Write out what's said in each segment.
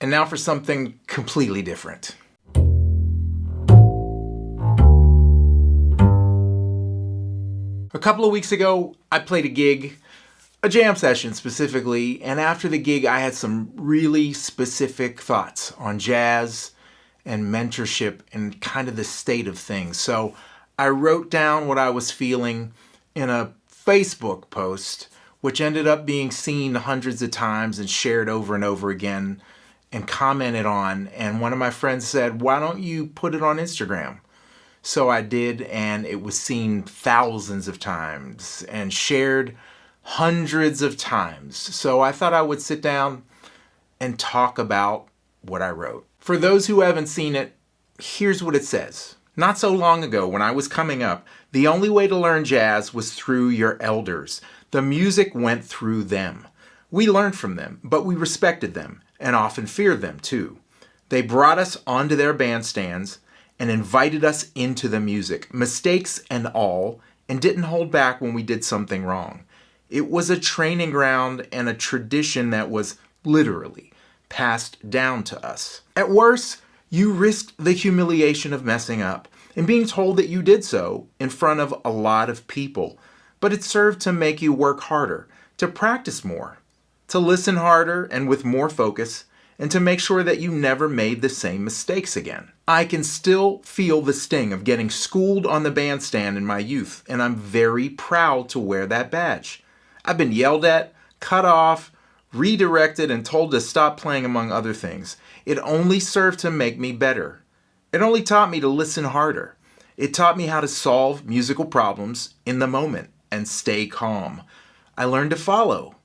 And now for something completely different. A couple of weeks ago, I played a gig, a jam session specifically, and after the gig I had some really specific thoughts on jazz and mentorship and kind of the state of things. So I wrote down what I was feeling in a Facebook post, which ended up being seen hundreds of times and shared over and over again and commented on. And one of my friends said, "Why don't you put it on Instagram?" So I did, and it was seen thousands of times and shared hundreds of times. So I thought I would sit down and talk about what I wrote. For those who haven't seen it, here's what it says. Not so long ago, when I was coming up, the only way to learn jazz was through your elders. The music went through them. We learned from them, but we respected them and often feared them too. They brought us onto their bandstands and invited us into the music, mistakes and all, and didn't hold back when we did something wrong. It was a training ground and a tradition that was literally passed down to us. At worst, you risked the humiliation of messing up and being told that you did so in front of a lot of people. But it served to make you work harder, to practice more, to listen harder and with more focus, and to make sure that you never made the same mistakes again. I can still feel the sting of getting schooled on the bandstand in my youth, and I'm very proud to wear that badge. I've been yelled at, cut off, redirected, and told to stop playing, among other things. It only served to make me better. It only taught me to listen harder. It taught me how to solve musical problems in the moment and stay calm. I learned to follow.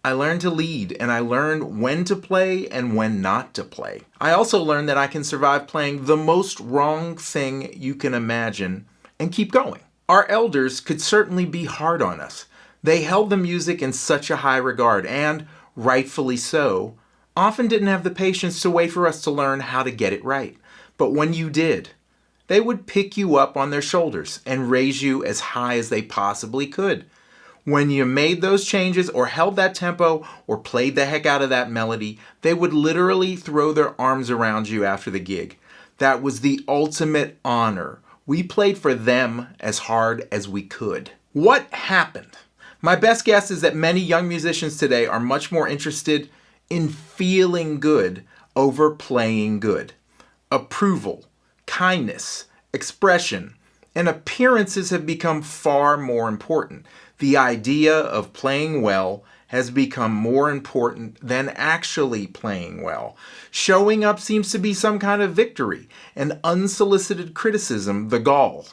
I learned to lead, and I learned when to play and when not to play. I also learned that I can survive playing the most wrong thing you can imagine and keep going. Our elders could certainly be hard on us. They held the music in such a high regard and, rightfully so, often didn't have the patience to wait for us to learn how to get it right. But when you did, they would pick you up on their shoulders and raise you as high as they possibly could. When you made those changes or held that tempo or played the heck out of that melody, they would literally throw their arms around you after the gig. That was the ultimate honor. We played for them as hard as we could. What happened? My best guess is that many young musicians today are much more interested in feeling good over playing good. Approval, kindness, expression, and appearances have become far more important. The idea of playing well has become more important than actually playing well. Showing up seems to be some kind of victory, and unsolicited criticism, the gall,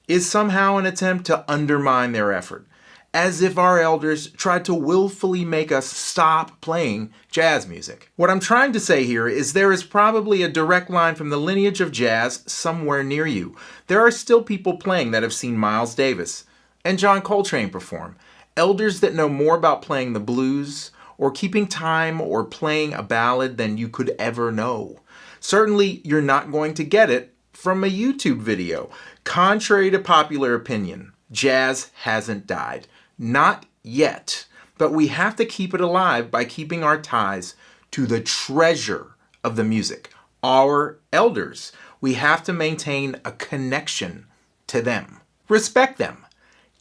is somehow an attempt to undermine their effort, as if our elders tried to willfully make us stop playing jazz music. What I'm trying to say here is there is probably a direct line from the lineage of jazz somewhere near you. There are still people playing that have seen Miles Davis and John Coltrane perform. Elders that know more about playing the blues or keeping time or playing a ballad than you could ever know. Certainly, you're not going to get it from a YouTube video. Contrary to popular opinion, jazz hasn't died. Not yet, but we have to keep it alive by keeping our ties to the treasure of the music, our elders. We have to maintain a connection to them. Respect them.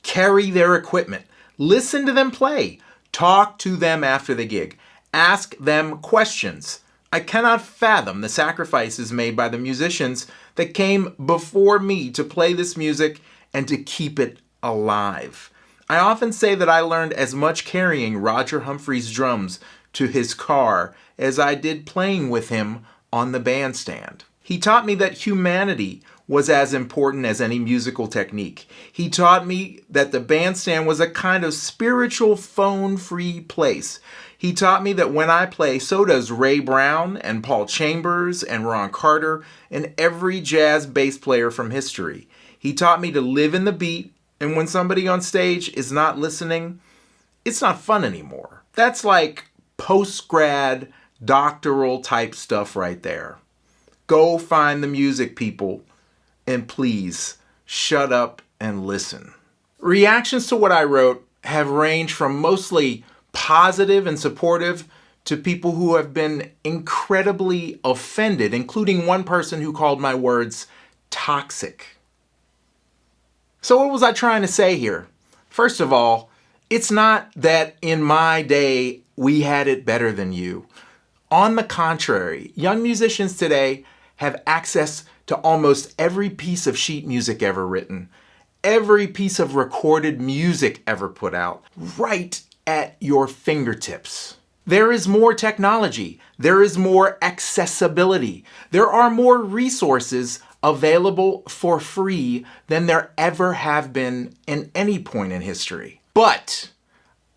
Carry their equipment. Listen to them play. Talk to them after the gig. Ask them questions. I cannot fathom the sacrifices made by the musicians that came before me to play this music and to keep it alive. I often say that I learned as much carrying Roger Humphrey's drums to his car as I did playing with him on the bandstand. He taught me that humanity was as important as any musical technique. He taught me that the bandstand was a kind of spiritual phone-free place. He taught me that when I play, so does Ray Brown and Paul Chambers and Ron Carter and every jazz bass player from history. He taught me to live in the beat, and when somebody on stage is not listening, it's not fun anymore. That's like post-grad, doctoral type stuff right there. Go find the music, people, and please shut up and listen. Reactions to what I wrote have ranged from mostly positive and supportive to people who have been incredibly offended, including one person who called my words toxic. So what was I trying to say here? First of all, it's not that in my day we had it better than you. On the contrary, young musicians today have access to almost every piece of sheet music ever written, every piece of recorded music ever put out, right at your fingertips. There is more technology. There is more accessibility. There are more resources available for free than there ever have been in any point in history. But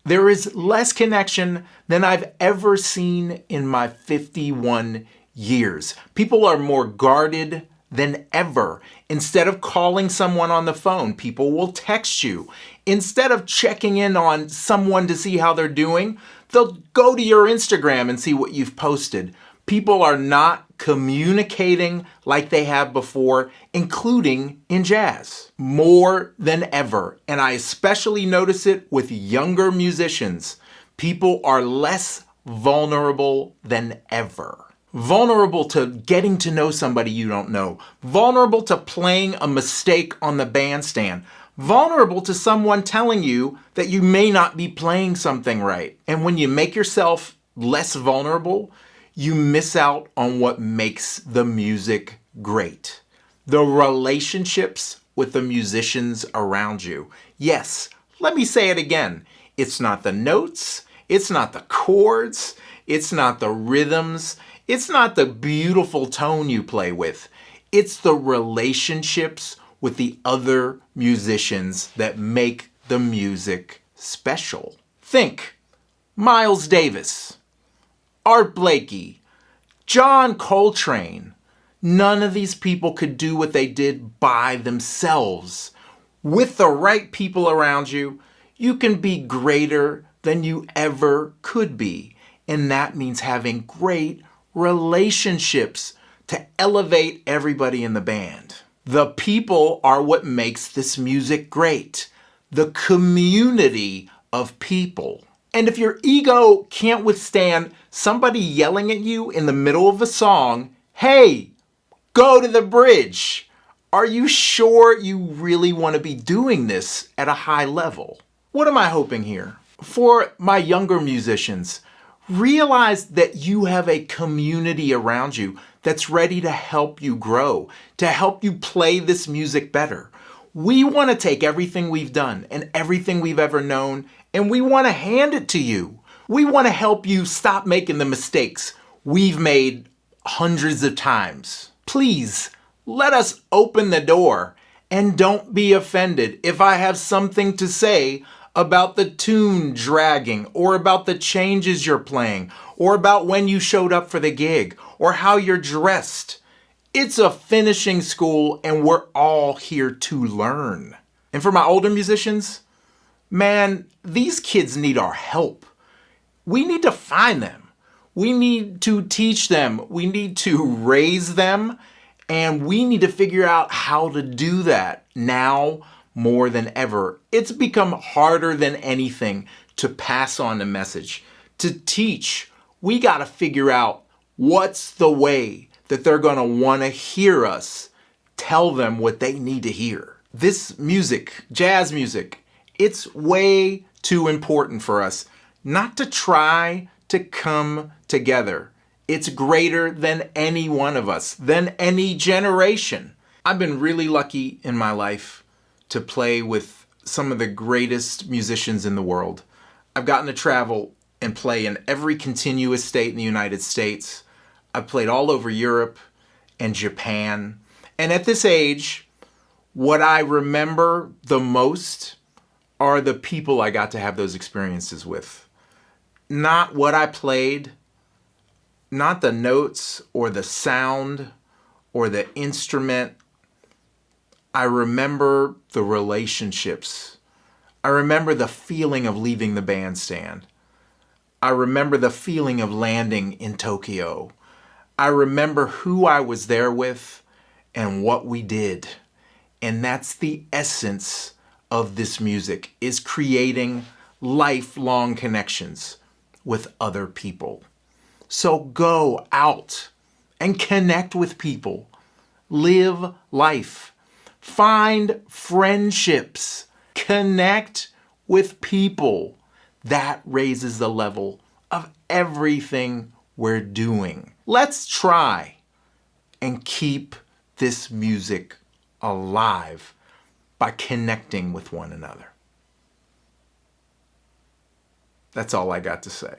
there is less connection than I've ever seen in my 51 years. People are more guarded than ever. Instead of calling someone on the phone, people will text you. Instead of checking in on someone to see how they're doing, they'll go to your Instagram and see what you've posted. People are not communicating like they have before, including in jazz, more than ever. And I especially notice it with younger musicians. People are less vulnerable than ever. Vulnerable to getting to know somebody you don't know. Vulnerable to playing a mistake on the bandstand. Vulnerable to someone telling you that you may not be playing something right. And when you make yourself less vulnerable, you miss out on what makes the music great. The relationships with the musicians around you. Yes, let me say it again. It's not the notes. It's not the chords. It's not the rhythms. It's not the beautiful tone you play with. It's the relationships with the other musicians that make the music special. Think Miles Davis, Art Blakey, John Coltrane. None of these people could do what they did by themselves. With the right people around you, you can be greater than you ever could be. And that means having great relationships to elevate everybody in the band. The people are what makes this music great. The community of people. And if your ego can't withstand somebody yelling at you in the middle of a song, hey, go to the bridge. Are you sure you really want to be doing this at a high level? What am I hoping here? For my younger musicians, realize that you have a community around you that's ready to help you grow, to help you play this music better. We want to take everything we've done and everything we've ever known, and we want to hand it to you. We want to help you stop making the mistakes we've made hundreds of times. Please, let us open the door, and don't be offended if I have something to say about the tune dragging, or about the changes you're playing, or about when you showed up for the gig, or how you're dressed. It's a finishing school, and we're all here to learn. And for my older musicians, man, these kids need our help. We need to find them. We need to teach them. We need to raise them, and we need to figure out how to do that now more than ever. It's become harder than anything to pass on the message. To teach, we got to figure out what's the way that they're going to want to hear us tell them what they need to hear. This music, jazz music, it's way too important for us not to try to come together. It's greater than any one of us, than any generation. I've been really lucky in my life to play with some of the greatest musicians in the world. I've gotten to travel and play in every continuous state in the United States. I've played all over Europe and Japan. And at this age, what I remember the most are the people I got to have those experiences with. Not what I played, not the notes or the sound or the instrument. I remember the relationships. I remember the feeling of leaving the bandstand. I remember the feeling of landing in Tokyo. I remember who I was there with and what we did. And that's the essence of this music, is creating lifelong connections with other people. So go out and connect with people. Live life. Find friendships. Connect with people. That raises the level of everything we're doing. Let's try and keep this music alive by connecting with one another. That's all I got to say.